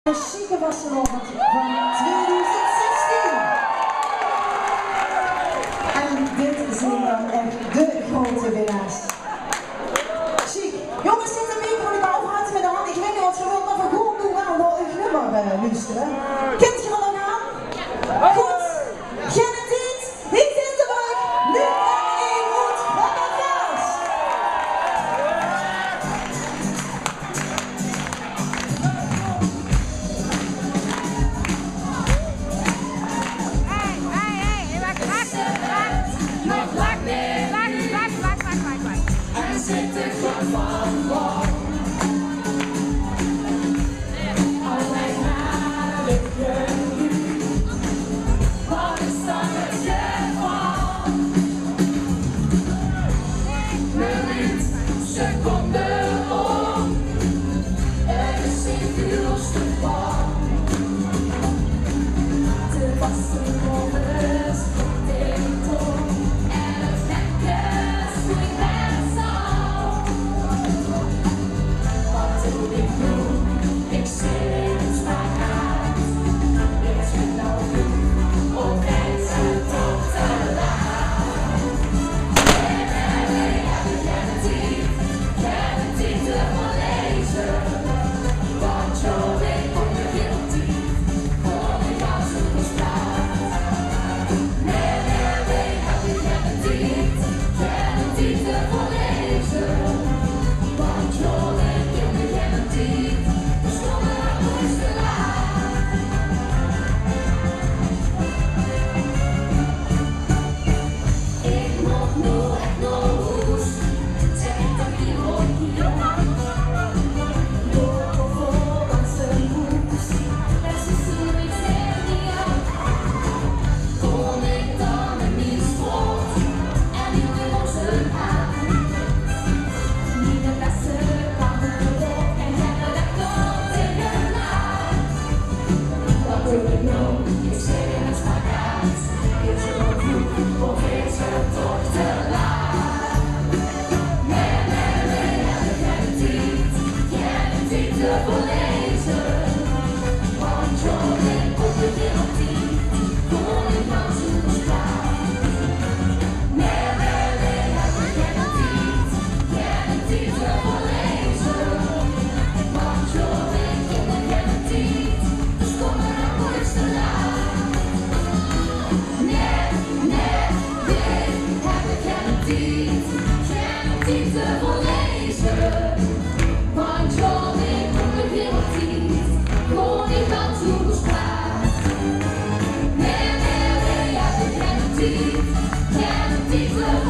Een chique wassalon van 2016. En dit zijn dan echt de grote winnaars. Chic. Jongens, zit een micro in de overhand met de hand. Ik weet niet wat ze wil, maar we gewoon doen wel nog een nummer luisteren. Kent je al nog aan? Goed. Genetiet, niet in de buik. Nu en één goed. Wat een gaas. Can't be the